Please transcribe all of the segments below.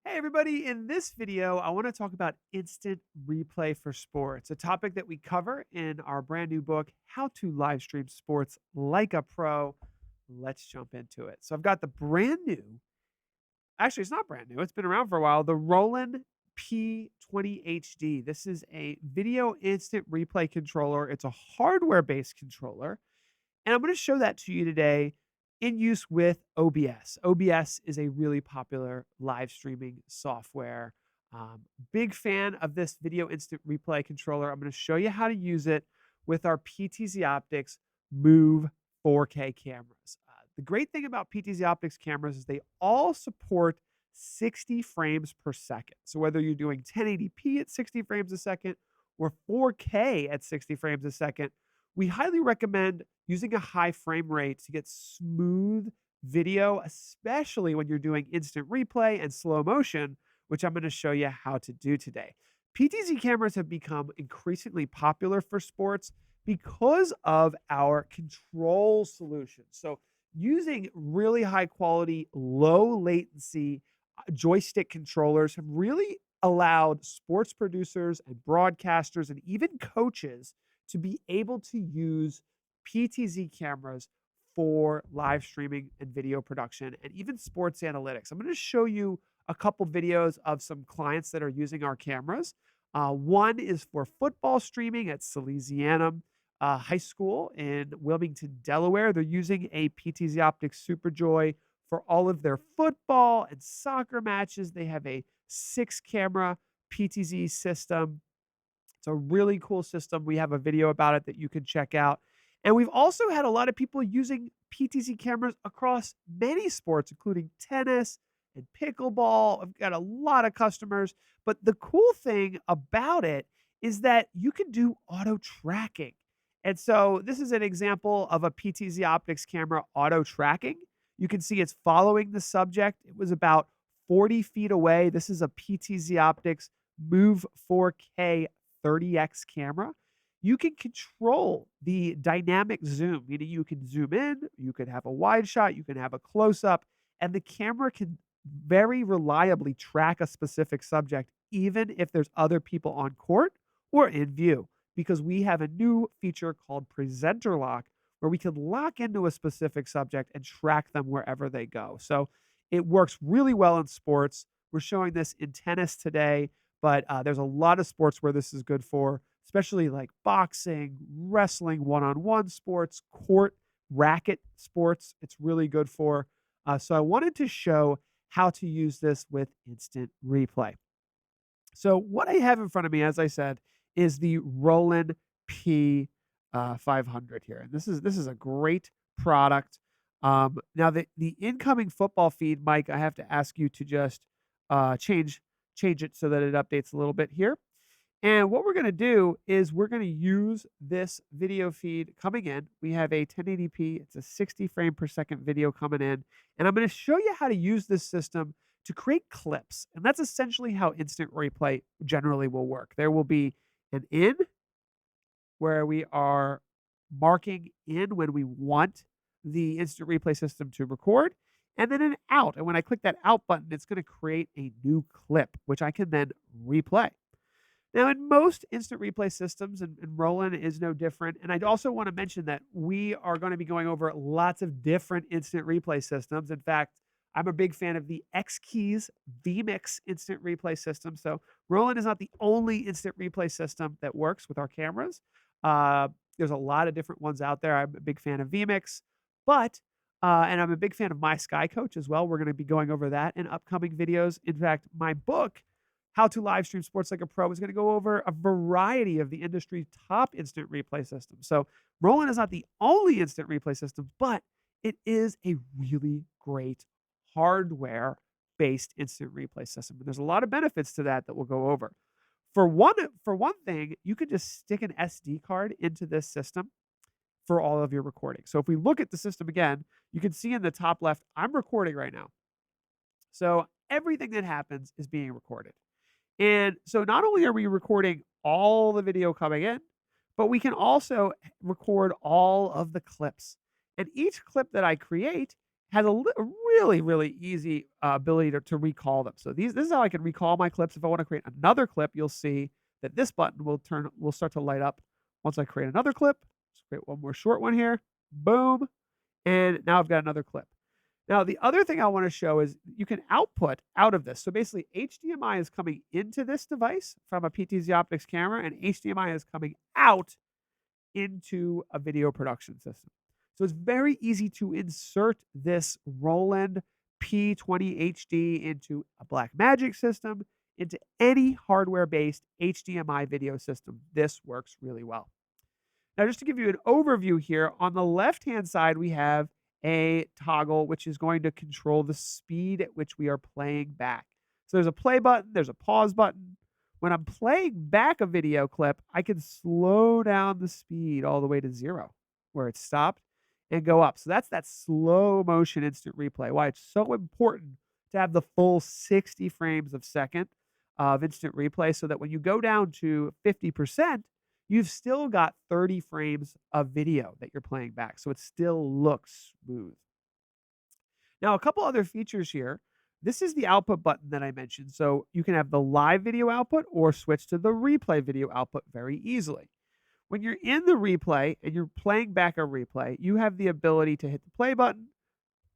Hey everybody, in this video, I want to talk about instant replay for sports, a topic that we cover in our brand new book, How to Live Stream Sports Like a Pro. Let's jump into it. So I've got the brand new, actually, it's not brand new, it's been around for a while, the Roland P20 HD. This is a video instant replay controller. It's a hardware based controller and I'm going to show that to you today in use with OBS. OBS is a really popular live streaming software. Big fan of this video instant replay controller. I'm going to show you how to use it with our PTZOptics Move 4K cameras. The great thing about PTZOptics cameras is they all support 60 frames per second. So whether you're doing 1080p at 60 frames a second or 4K at 60 frames a second, we highly recommend using a high frame rate to get smooth video, especially when you're doing instant replay and slow motion, which I'm going to show you how to do today. PTZ cameras have become increasingly popular for sports because of our control solutions. So, using really high quality, low latency joystick controllers have really allowed sports producers and broadcasters and even coaches to be able to use PTZ cameras for live streaming and video production and even sports analytics. I'm going to show you a couple videos of some clients that are using our cameras. One is for football streaming at Salesianum High School in Wilmington, Delaware. They're using a PTZ Optics Superjoy for all of their football and soccer matches. They have a 6 camera PTZ system. It's a really cool system. We have a video about it that you can check out. And we've also had a lot of people using PTZ cameras across many sports, including tennis and pickleball. I've got a lot of customers. But the cool thing about it is that you can do auto tracking. And so this is an example of a PTZ Optics camera auto tracking. You can see it's following the subject. It was about 40 feet away. This is a PTZ Optics Move 4K 30x camera. You can control the dynamic zoom, meaning you can zoom in, you can have a wide shot, you can have a close up, and the camera can very reliably track a specific subject, even if there's other people on court or in view, because we have a new feature called presenter lock where we can lock into a specific subject and track them wherever they go. So it works really well in sports. We're showing this in tennis today. But there's a lot of sports where this is good for, especially like boxing, wrestling, one-on-one sports, court, racket sports. It's really good for. So I wanted to show how to use this with instant replay. So what I have in front of me, as I said, is the Roland P 500 here, and this is a great product. Now the incoming football feed, Mike, I have to ask you to just change it so that it updates a little bit here. And what we're going to do is we're going to use this video feed coming in. We have a 1080p, it's a 60 frame per second video coming in. And I'm going to show you how to use this system to create clips. And that's essentially how instant replay generally will work. There will be an in where we are marking in when we want the instant replay system to record, and then an out. And when I click that out button, it's going to create a new clip, which I can then replay. Now, in most instant replay systems, and Roland is no different, and I'd also want to mention that we are going to be going over lots of different instant replay systems. In fact, I'm a big fan of the X Keys vmix instant replay system. So Roland is not the only instant replay system that works with our cameras. There's a lot of different ones out there. I'm a big fan of vmix, but and I'm a big fan of My Sky Coach as well. We're going to be going over that in upcoming videos. In fact, my book, How to Live Stream Sports Like a Pro, is going to go over a variety of the industry's top instant replay systems. So Roland is not the only instant replay system, but it is a really great hardware-based instant replay system. And there's a lot of benefits to that that we'll go over. For one thing, you could just stick an SD card into this system for all of your recording. So if we look at the system again, you can see in the top left, I'm recording right now. So everything that happens is being recorded. And so not only are we recording all the video coming in, but we can also record all of the clips. And each clip that I create has a really, really easy ability to recall them. So this is how I can recall my clips. If I want to create another clip, you'll see that this button will start to light up once I create another clip. Let's create one more short one here. Boom. And now I've got another clip. Now, the other thing I want to show is you can output out of this. So basically, HDMI is coming into this device from a PTZOptics camera, and HDMI is coming out into a video production system. So it's very easy to insert this Roland P20 HD into a Blackmagic system, into any hardware-based HDMI video system. This works really well. Now, just to give you an overview here, on the left-hand side, we have a toggle which is going to control the speed at which we are playing back. So there's a play button, there's a pause button. When I'm playing back a video clip, I can slow down the speed all the way to 0 where it stopped and go up. So that's that slow motion instant replay. Why it's so important to have the full 60 frames a second of instant replay so that when you go down to 50%, you've still got 30 frames of video that you're playing back. So it still looks smooth. Now, a couple other features here. This is the output button that I mentioned. So you can have the live video output or switch to the replay video output very easily. When you're in the replay and you're playing back a replay, you have the ability to hit the play button,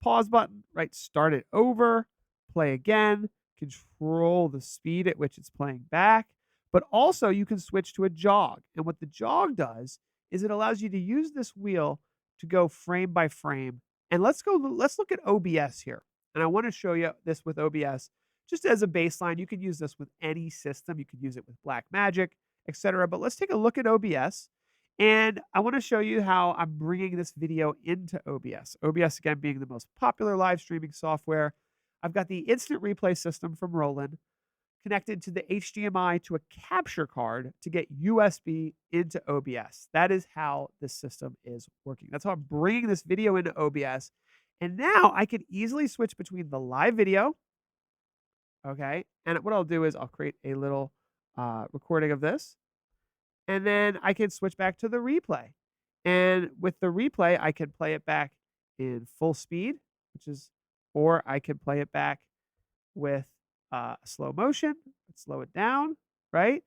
pause button, right? Start it over, play again, control the speed at which it's playing back. But also you can switch to a jog. And what the jog does is it allows you to use this wheel to go frame by frame. And let's look at OBS here. And I want to show you this with OBS just as a baseline. You can use this with any system. You can use it with Blackmagic, etc. But let's take a look at OBS. And I want to show you how I'm bringing this video into OBS. OBS, again, being the most popular live streaming software. I've got the instant replay system from Roland connected to the HDMI to a capture card to get USB into OBS. That is how this system is working. That's how I'm bringing this video into OBS. And now I can easily switch between the live video, okay? And what I'll do is I'll create a little recording of this. And then I can switch back to the replay. And with the replay, I can play it back in full speed, or I can play it back with slow motion, slow it down, right?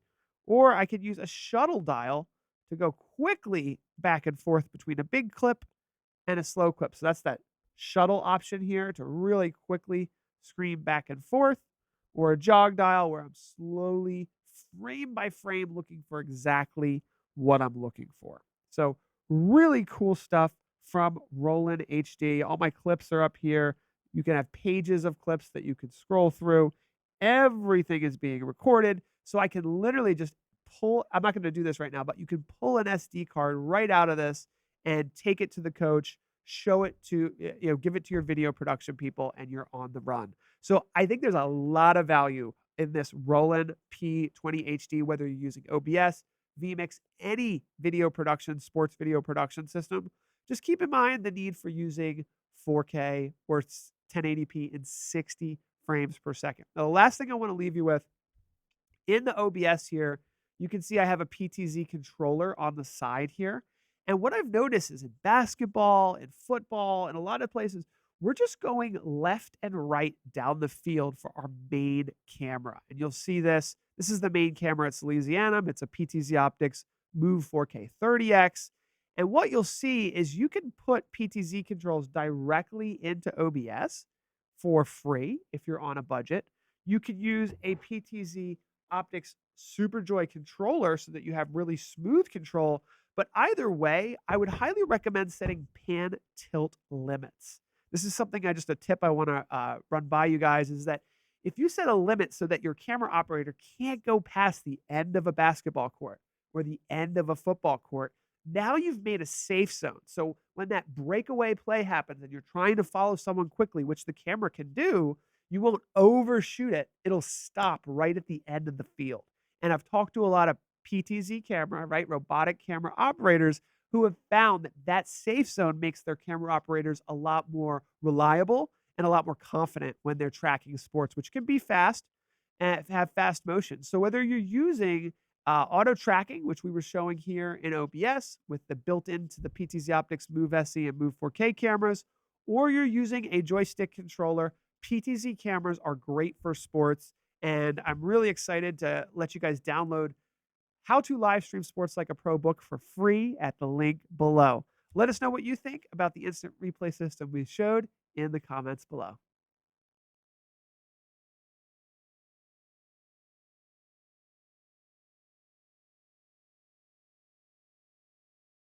Or I could use a shuttle dial to go quickly back and forth between a big clip and a slow clip. So that's that shuttle option here to really quickly scream back and forth, or a jog dial where I'm slowly, frame by frame, looking for exactly what I'm looking for. So really cool stuff from Roland HD. All my clips are up here. You can have pages of clips that you can scroll through. Everything is being recorded. So I can literally just pull, I'm not going to do this right now, but you can pull an SD card right out of this and take it to the coach, show it to, give it to your video production people, and you're on the run. So I think there's a lot of value in this Roland P20 HD, whether you're using OBS, vmix, any video production, sports video production system. Just keep in mind the need for using 4K or 1080p in 60 frames per second. Now, the last thing I want to leave you with, in the OBS here, you can see I have a PTZ controller on the side here. And what I've noticed is in basketball and football and a lot of places, we're just going left and right down the field for our main camera. And you'll see this. This is the main camera. It's Louisiana. It's a PTZOptics Move 4K 30X. And what you'll see is you can put PTZ controls directly into OBS for free if you're on a budget. You could use a PTZ Optics SuperJoy controller so that you have really smooth control. But either way, I would highly recommend setting pan tilt limits. This is something a tip I want to run by you guys, is that if you set a limit so that your camera operator can't go past the end of a basketball court or the end of a football court, now you've made a safe zone. So when that breakaway play happens and you're trying to follow someone quickly, which the camera can do, you won't overshoot it. It'll stop right at the end of the field. And I've talked to a lot of PTZ camera, right, robotic camera operators who have found that that safe zone makes their camera operators a lot more reliable and a lot more confident when they're tracking sports, which can be fast and have fast motion. So whether you're using auto tracking, which we were showing here in OBS with the built into the PTZOptics Move SE and Move 4K cameras, or you're using a joystick controller, PTZ cameras are great for sports. And I'm really excited to let you guys download How to Live Stream Sports Like a Pro book for free at the link below. Let us know what you think about the instant replay system we showed in the comments below.